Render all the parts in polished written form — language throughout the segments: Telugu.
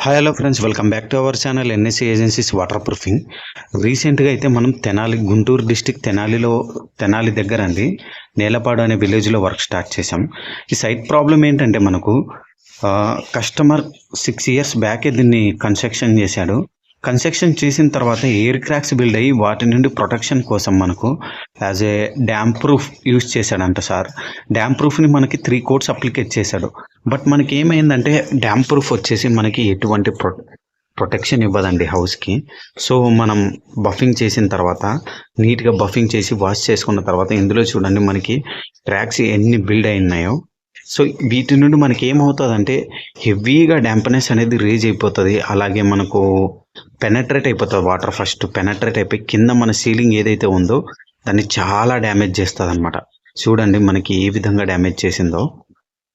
Hi hello friends, welcome back to our channel NSC agencies waterproofing. రీసెంట్గా అయితే మనం గుంటూరు డిస్టిక్ తెనాలి దగ్గర అండి నేలపాడు అనే విలేజ్లో వర్క్ స్టార్ట్ చేసాం. ఈ సైట్ ప్రాబ్లం ఏంటంటే మనకు కస్టమర్ 6 years బ్యాకే దీన్ని కన్స్ట్రక్షన్ చేశాడు. కన్స్ట్రక్షన్ చేసిన తర్వాత ఎయిర్ క్రాక్స్ బిల్డ్ అయ్యి వాటి నుండి ప్రొటెక్షన్ కోసం మనకు as a dam proof use చేశాడంట సార్. డ్యామ్ ప్రూఫ్ని మనకి 3 coats అప్లికేట్ చేశాడు. బట్ మనకి ఏమైందంటే డ్యామ్ ప్రూఫ్ వచ్చేసి మనకి ఎటువంటి ప్రొటెక్షన్ ఇవ్వదండి హౌస్కి. సో మనం బఫింగ్ చేసిన తర్వాత నీట్గా బఫింగ్ చేసి వాష్ చేసుకున్న తర్వాత ఇందులో చూడండి మనకి క్రాక్స్ ఎన్ని బిల్డ్ అయినాయో. సో వీటి నుండి మనకి ఏమవుతుందంటే హెవీగా డ్యాంప్నెస్ అనేది రేజ్ అయిపోతుంది. అలాగే మనకు పెనట్రేట్ అయిపోతుంది వాటర్. ఫస్ట్ పెనట్రేట్ అయిపోయి కింద మన సీలింగ్ ఏదైతే ఉందో దాన్ని చాలా డ్యామేజ్ చేస్తుంది అనమాట. చూడండి మనకి ఏ విధంగా డ్యామేజ్ చేసిందో,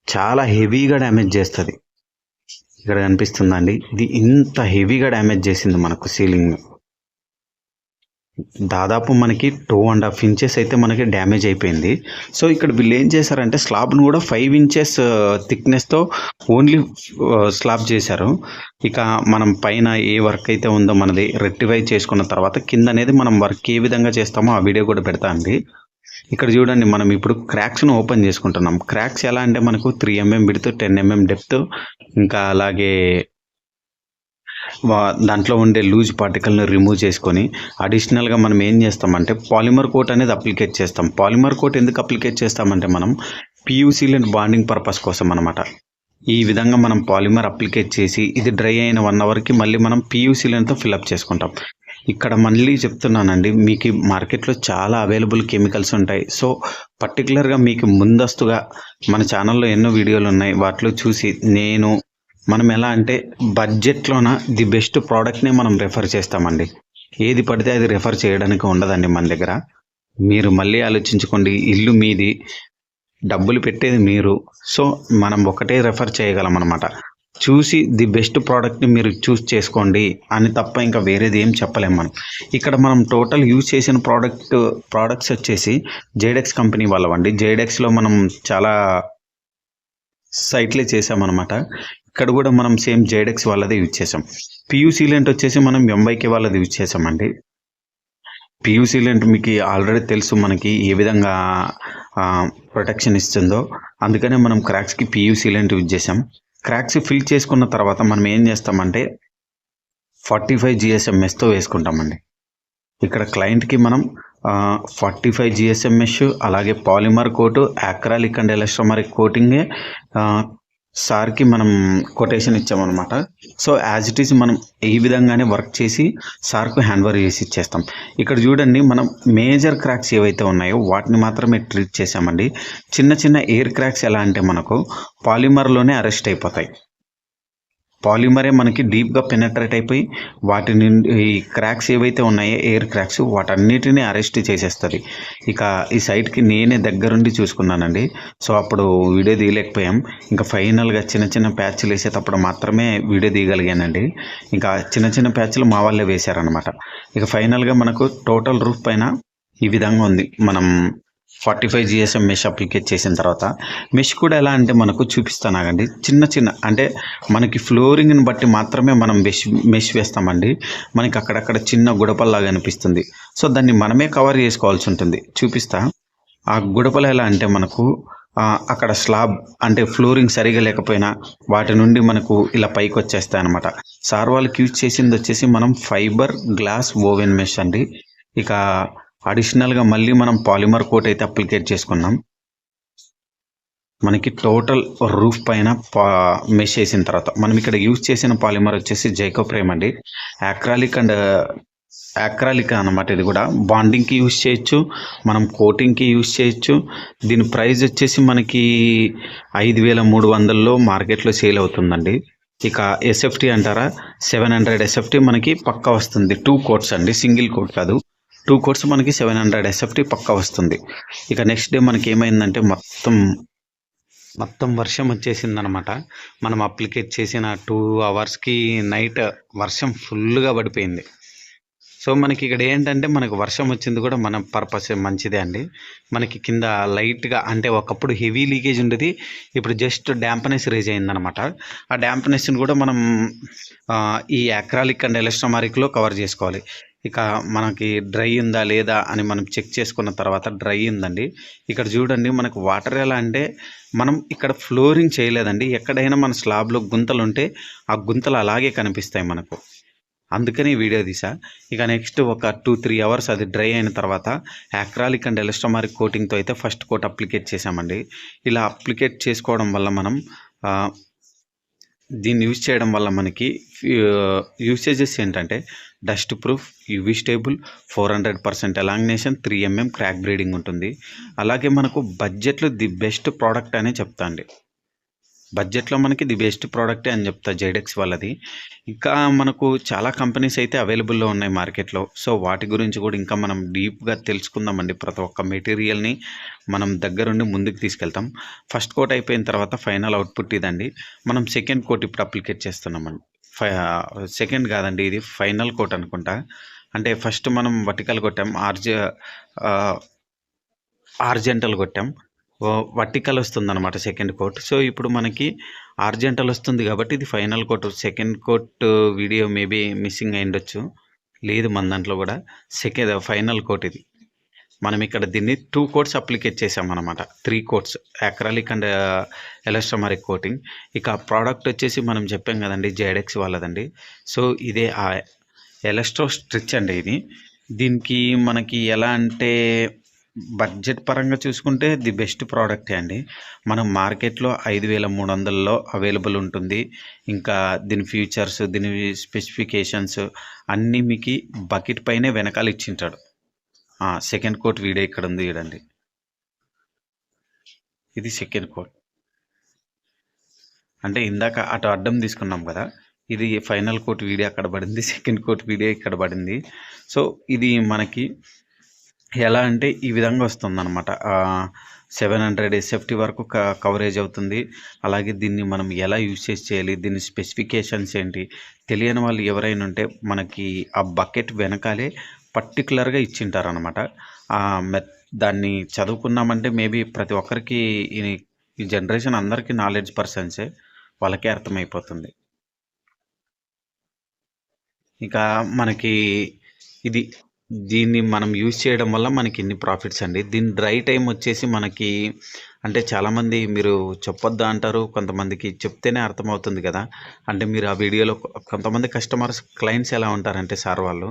చాలా హెవీగా డ్యామేజ్ చేస్తుంది. ఇక్కడ కనిపిస్తుందండి, ఇది ఇంత హెవీగా డ్యామేజ్ చేసింది మనకు సీలింగ్. దాదాపు మనకి 2.5 inches అయితే మనకి డ్యామేజ్ అయిపోయింది. సో ఇక్కడ వీళ్ళు ఏం చేశారంటే స్లాబ్ను కూడా 5 inches థిక్నెస్తో ఓన్లీ స్లాబ్ చేశారు. ఇక మనం పైన ఏ వర్క్ అయితే ఉందో మనది రెక్టిఫై చేసుకున్న తర్వాత కింద అనేది మనం వర్క్ ఏ విధంగా చేస్తామో ఆ వీడియో కూడా పెడతా అండి. ఇక్కడ చూడండి, మనం ఇప్పుడు క్రాక్స్ను ఓపెన్ చేసుకుంటున్నాం. క్రాక్స్ ఎలా అంటే మనకు 3 mm విడ్త్, 10 mm డెప్త్, ఇంకా అలాగే దాంట్లో ఉండే లూజ్ పార్టికల్ని రిమూవ్ చేసుకొని అడిషనల్గా మనం ఏం చేస్తామంటే పాలిమర్ కోట్ అనేది అప్లికేట్ చేస్తాం. పాలిమర్ కోట్ ఎందుకు అప్లికేట్ చేస్తామంటే మనం PU సీలెంట్ బాండింగ్ పర్పస్ కోసం అనమాట. ఈ విధంగా మనం పాలిమర్ అప్లికేట్ చేసి ఇది డ్రై అయిన 1 hourకి మళ్ళీ మనం PU సీలెంట్తో ఫిల్అప్ చేసుకుంటాం. ఇక్కడ మళ్ళీ చెప్తున్నానండి, మీకు మార్కెట్లో చాలా అవైలబుల్ కెమికల్స్ ఉంటాయి. సో పర్టికులర్గా మీకు ముందస్తుగా మన ఛానల్లో ఎన్నో వీడియోలు ఉన్నాయి, వాటిలో చూసి మనం ఎలా అంటే బడ్జెట్లోన ది బెస్ట్ ప్రోడక్ట్ని మనం రెఫర్ చేస్తామండి. ఏది పడితే అది రెఫర్ చేయడానికి ఉండదండి మన దగ్గర. మీరు మళ్ళీ ఆలోచించుకోండి, ఇల్లు మీది, డబ్బులు పెట్టేది మీరు. సో మనం ఒకటే రెఫర్ చేయగలం అనమాట. చూసి ది బెస్ట్ ప్రోడక్ట్ని మీరు చూస్ చేసుకోండి అని తప్ప ఇంకా వేరేది ఏం చెప్పలేం మనం. ఇక్కడ మనం టోటల్ యూజ్ చేసిన ప్రోడక్ట్స్ వచ్చేసి జైడెక్స్ కంపెనీ వాళ్ళవండి. జైడెక్స్లో మనం చాలా సైట్లే చేసామన్నమాట. ఇక్కడ కూడా మనం సేమ్ జైడెక్స్ వాళ్ళది యూజ్ చేసాం. PU సీలెంట్ వచ్చేసి మనం MYK వాళ్ళది యూజ్ చేసామండి. PU సీలెంట్ మీకు ఆల్రెడీ తెలుసు మనకి ఏ విధంగా ప్రొటెక్షన్ ఇస్తుందో, అందుకనే మనం క్రాక్స్కి PU సీలెంట్ యూజ్ చేసాం. క్రాక్స్ ఫిల్ చేసుకున్న తర్వాత మనం ఏం చేస్తామంటే 45 GSMSతో వేసుకుంటామండి. ఇక్కడ క్లయింట్కి మనం 45 GSMS అలాగే polymer coat, acrylic and elastomeric కోటింగే సార్కి మనం కొటేషన్ ఇచ్చామన్నమాట. సో యాజ్ ఇట్ ఈస్ మనం ఈ విధంగానే వర్క్ చేసి సార్కు హ్యాండ్ ఓవర్ చేసి ఇచ్చేస్తాం. ఇక్కడ చూడండి, మనం మేజర్ క్రాక్స్ ఏవైతే ఉన్నాయో వాటిని మాత్రమే ట్రీట్ చేసామండి. చిన్న చిన్న ఎయిర్ క్రాక్స్ ఎలా అంటే మనకు పాలిమర్లోనే అరెస్ట్ అయిపోతాయి. పాలిమరే మనకి డీప్గా పెనట్రేట్ అయిపోయి వాటి నుండి ఈ క్రాక్స్ ఏవైతే ఉన్నాయో ఎయిర్ క్రాక్స్ వాటన్నిటిని అరెస్ట్ చేసేస్తుంది. ఇక ఈ సైట్కి నేనే దగ్గరుండి చూసుకున్నానండి. సో అప్పుడు వీడియో తీయలేకపోయాం. ఇంకా ఫైనల్గా చిన్న చిన్న ప్యాచ్లు వేసేటప్పుడు మాత్రమే వీడియో తీయగలిగానండి. ఇంకా చిన్న చిన్న ప్యాచ్లు మా వాళ్ళే వేశారనమాట. ఇక ఫైనల్గా మనకు టోటల్ రూఫ్ పైన ఈ విధంగా ఉంది. మనం 45 GSM మెష్ అప్లికేట్ చేసిన తర్వాత మెష్ కూడా ఎలా అంటే మనకు చూపిస్తానాగండి. చిన్న అంటే మనకి ఫ్లోరింగ్ని బట్టి మాత్రమే మనం మెష్ వేస్తామండి. మనకి అక్కడక్కడ చిన్న గుడపల్లాగా అనిపిస్తుంది. సో దాన్ని మనమే కవర్ చేసుకోవాల్సి ఉంటుంది. చూపిస్తా. ఆ గుడపలు ఎలా అంటే మనకు అక్కడ స్లాబ్ అంటే ఫ్లోరింగ్ సరిగా లేకపోయినా వాటి నుండి మనకు ఇలా పైకి వచ్చేస్తాయి అనమాట. సార్ వాళ్ళకి యూజ్ చేసింది వచ్చేసి మనం ఫైబర్ గ్లాస్ ఓవెన్ మెష్ అండి. ఇక అడిషనల్గా మళ్ళీ మనం పాలిమర్ కోట్ అయితే అప్లికేట్ చేసుకున్నాం. మనకి టోటల్ రూఫ్ పైన మెష్ వేసిన తర్వాత మనం ఇక్కడ యూజ్ చేసిన పాలిమర్ వచ్చేసి జైకోప్రేమ్ అండి. అక్రాలిక్ అన్నమాట. ఇది కూడా బాండింగ్కి యూజ్ చేయొచ్చు, మనం కోటింగ్కి యూజ్ చేయొచ్చు. దీని ప్రైస్ వచ్చేసి మనకి 5,300లో మార్కెట్లో సేల్ అవుతుందండి. ఇక SFT అంటారా, 700 SFT మనకి పక్కా వస్తుంది. 2 coats అండి, సింగిల్ కోట్ కాదు. 2 coats మనకి 700 SFT పక్కా వస్తుంది. ఇక నెక్స్ట్ డే మనకి ఏమైందంటే మొత్తం వర్షం వచ్చేసిందనమాట. మనం అప్లికేట్ చేసిన 2 hours నైట్ వర్షం ఫుల్గా పడిపోయింది. సో మనకి ఇక్కడ ఏంటంటే మనకు వర్షం వచ్చింది కూడా మన పర్పస్ మంచిదే అండి. మనకి కింద లైట్గా అంటే ఒకప్పుడు హెవీ లీకేజ్ ఉండేది, ఇప్పుడు జస్ట్ డ్యాంప్నెస్ రేజ్ అయిందనమాట. ఆ డ్యాంప్నెస్ని కూడా మనం ఈ అక్రాలిక్ అండ్ ఎలస్టోమారిక్లో కవర్ చేసుకోవాలి. ఇక మనకి డ్రై ఉందా లేదా అని మనం చెక్ చేసుకున్న తర్వాత డ్రై ఉందండి. ఇక్కడ చూడండి మనకు వాటర్ ఎలా అంటే మనం ఇక్కడ ఫ్లోరింగ్ చేయలేదండి. ఎక్కడైనా మన స్లాబ్లో గుంతలు ఉంటే ఆ గుంతలు అలాగే కనిపిస్తాయి మనకు, అందుకని వీడియో తీసా. ఇక నెక్స్ట్ ఒక 2-3 అవర్స్ అది డ్రై అయిన తర్వాత అక్రాలిక్ అండ్ ఎలస్టోమారిక్ కోటింగ్తో అయితే ఫస్ట్ కోట్ అప్లికేట్ చేసామండి. ఇలా అప్లికేట్ చేసుకోవడం వల్ల మనం దీన్ని యూజ్ చేయడం వల్ల మనకి యూసేజెస్ ఏంటంటే dust proof, UV stable, 400% ఎలాంగ్నేషన్, 3 mm crack breeding ఉంటుంది. అలాగే మనకు బడ్జెట్లో ది బెస్ట్ ప్రోడక్ట్ అనే చెప్తా అండి. బడ్జెట్లో మనకి ది బెస్ట్ ప్రోడక్టే అని చెప్తా జైడెక్స్ వాళ్ళది. ఇంకా మనకు చాలా కంపెనీస్ అయితే అవైలబుల్లో ఉన్నాయి మార్కెట్లో. సో వాటి గురించి కూడా ఇంకా మనం డీప్గా తెలుసుకుందామండి. ప్రతి ఒక్క మెటీరియల్ని మనం దగ్గరుండి ముందుకు తీసుకెళ్తాం. ఫస్ట్ కోట్ అయిపోయిన తర్వాత ఫైనల్ అవుట్పుట్ ఇదండి. మనం సెకండ్ కోట్ ఇప్పుడు అప్లికేట్ చేస్తున్నామండి. సెకండ్ కాదండి, ఇది ఫైనల్ కోట్ అనుకుంటా. అంటే ఫస్ట్ మనం వర్టికల్ కొట్టాం, ఆర్జెంటల్ కొట్టాం, వర్టికల్ వస్తుందన్నమాట సెకండ్ కోట్. సో ఇప్పుడు మనకి ఆర్జెంటల్ వస్తుంది కాబట్టి ఇది final quote. Second quote video maybe missing అయి ఉండొచ్చు, లేదు మన దాంట్లో కూడా. ఫైనల్ కోట్ ఇది. మనం ఇక్కడ దీన్ని 2 కోట్స్ అప్లికేట్ చేసామన్నమాట. 3 కోట్స్ అక్రాలిక్ అండ్ ఎలస్టోమారిక్ కోటింగ్. ఇక ప్రోడక్ట్ వచ్చేసి మనం చెప్పాం కదండి జైడెక్స్ వాళ్ళదండి. సో ఇదే ఆ ఎలస్ట్రో స్ట్రిచ్ అండి ఇది. దీనికి మనకి ఎలా అంటే బడ్జెట్ పరంగా చూసుకుంటే ది బెస్ట్ ప్రోడక్టే అండి. మనం మార్కెట్లో 5300లో అవైలబుల్ ఉంటుంది. ఇంకా దీని ఫీచర్స్, దీని స్పెసిఫికేషన్స్ అన్నీ మీకు బకెట్ పైనే వెనకాల ఇచ్చింటాడు. సెకండ్ కోట్ వీడియో ఇక్కడ ఉంది చూడండి, ఇది సెకండ్ కోట్. అంటే ఇందాక అటు అడ్డం తీసుకున్నాం కదా, ఇది ఫైనల్ కోట్ వీడియో అక్కడ పడింది, సెకండ్ కోట్ వీడియో ఇక్కడ పడింది. సో ఇది మనకి ఎలా అంటే ఈ విధంగా వస్తుందన్నమాట. 700 SFT వరకు కవరేజ్ అవుతుంది. అలాగే దీన్ని మనం ఎలా యూసేజ్ చేయాలి, దీని స్పెసిఫికేషన్స్ ఏంటి తెలియని వాళ్ళు ఎవరైనా ఉంటే మనకి ఆ బకెట్ వెనకాలే పర్టికులర్గా ఇచ్చింటారనమాట. దాన్ని చదువుకున్నామంటే మేబీ ప్రతి ఒక్కరికి ఈ జనరేషన్ అందరికీ నాలెడ్జ్ పర్సన్సే, వాళ్ళకే అర్థమైపోతుంది. ఇక మనకి దీన్ని మనం యూజ్ చేయడం వల్ల మనకి ఇన్ని ప్రాఫిట్స్ అండి. దీని డ్రై టైం వచ్చేసి మనకి అంటే చాలామంది మీరు చెప్పొద్దా అంటారు, కొంతమందికి చెప్తేనే అర్థమవుతుంది కదా. అంటే మీరు ఆ వీడియోలో కొంతమంది కస్టమర్స్, క్లయింట్స్ ఎలా ఉంటారంటే సార్ వాళ్ళు,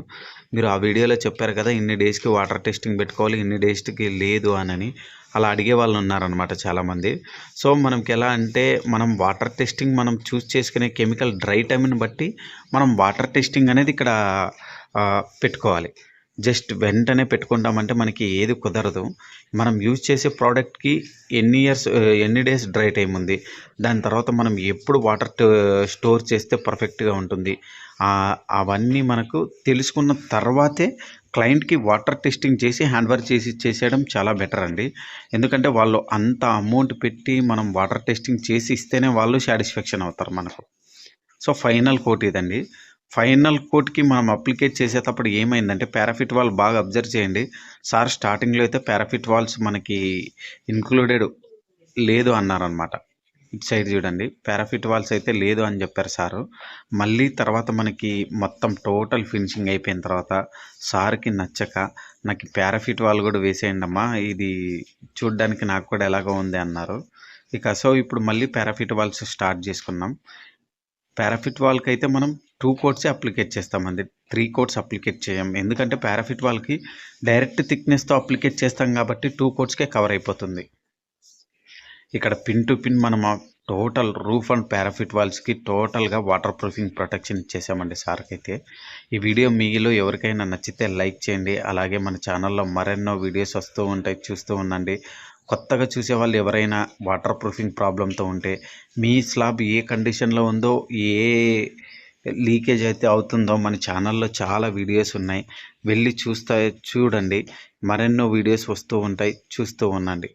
మీరు ఆ వీడియోలో చెప్పారు కదా ఇన్ని డేస్కి వాటర్ టెస్టింగ్ పెట్టుకోవాలి, ఇన్ని డేస్కి లేదు అని అలా అడిగే వాళ్ళు ఉన్నారనమాట చాలామంది. సో మనకి ఎలా అంటే మనం వాటర్ టెస్టింగ్ మనం చూస్ చేసుకునే కెమికల్ డ్రై టైంని బట్టి మనం వాటర్ టెస్టింగ్ అనేది ఇక్కడ పెట్టుకోవాలి. జస్ట్ వెంటనే పెట్టుకుంటామంటే మనకి ఏది కుదరదు. మనం యూజ్ చేసే ప్రోడక్ట్కి ఎన్ని డేస్ డ్రై టైం ఉంది, దాని తర్వాత మనం ఎప్పుడు వాటర్ స్టోర్ చేస్తే పర్ఫెక్ట్గా ఉంటుంది, అవన్నీ మనకు తెలుసుకున్న తర్వాతే క్లయింట్కి వాటర్ టెస్టింగ్ చేసి హ్యాండ్ ఓవర్ చేసేయడం చాలా బెటర్ అండి. ఎందుకంటే వాళ్ళు అంత అమౌంట్ పెట్టి మనం వాటర్ టెస్టింగ్ చేసి ఇస్తేనే వాళ్ళు సాటిస్ఫాక్షన్ అవుతారు మనకు. సో ఫైనల్ కోట్ ఇదండి. ఫైనల్ కోట్కి మనం అప్లికేట్ చేసేటప్పుడు ఏమైందంటే పారాఫిట్ వాల్ బాగా అబ్జర్వ్ చేయండి. సార్ స్టార్టింగ్లో అయితే పారాఫిట్ వాల్స్ మనకి ఇంక్లూడెడ్ లేదు అన్నారనమాట. ఇటు సైడ్ చూడండి, పారాఫిట్ వాల్స్ అయితే లేదు అని చెప్పారు సారు. మళ్ళీ తర్వాత మనకి మొత్తం టోటల్ ఫినిషింగ్ అయిపోయిన తర్వాత సార్కి నచ్చక నాకు పారాఫిట్ వాల్ కూడా వేసేయండి అమ్మా, ఇది చూడ్డానికి నాకు కూడా ఎలాగో ఉంది అన్నారు. ఇక సో ఇప్పుడు మళ్ళీ పారాఫిట్ వాల్స్ స్టార్ట్ చేసుకున్నాం. పారాఫిట్ వాల్కి అయితే మనం 2 కోట్సే అప్లికేట్ చేస్తామండి, 3 కోట్స్ అప్లికేట్ చేయం. ఎందుకంటే పారాఫిట్ వాల్కి డైరెక్ట్ థిక్నెస్తో అప్లికేట్ చేస్తాం కాబట్టి 2 కోట్స్కే కవర్ అయిపోతుంది. ఇక్కడ పిన్ టు పిన్ మనం టోటల్ రూఫ్ అండ్ పారాఫిట్ వాల్స్కి టోటల్గా వాటర్ ప్రూఫింగ్ ప్రొటెక్షన్ ఇచ్చేసామండి సార్కి అయితే. ఈ వీడియో మీలో ఎవరికైనా నచ్చితే లైక్ చేయండి. అలాగే మన ఛానల్లో మరెన్నో వీడియోస్ వస్తూ ఉంటాయి, చూస్తూ ఉండండి. కొత్తగా చూసే వాళ్ళు ఎవరైనా వాటర్ ప్రూఫింగ్ ప్రాబ్లంతో ఉంటే, మీ స్లాబ్ ఏ కండిషన్లో ఉందో, ఏ లీకేజ్ అయితే అవుతుందో మన ఛానల్లో చాలా వీడియోస్ ఉన్నాయి, వెళ్ళి చూడండి. మరెన్నో వీడియోస్ వస్తూ ఉంటాయి, చూస్తూ ఉండండి.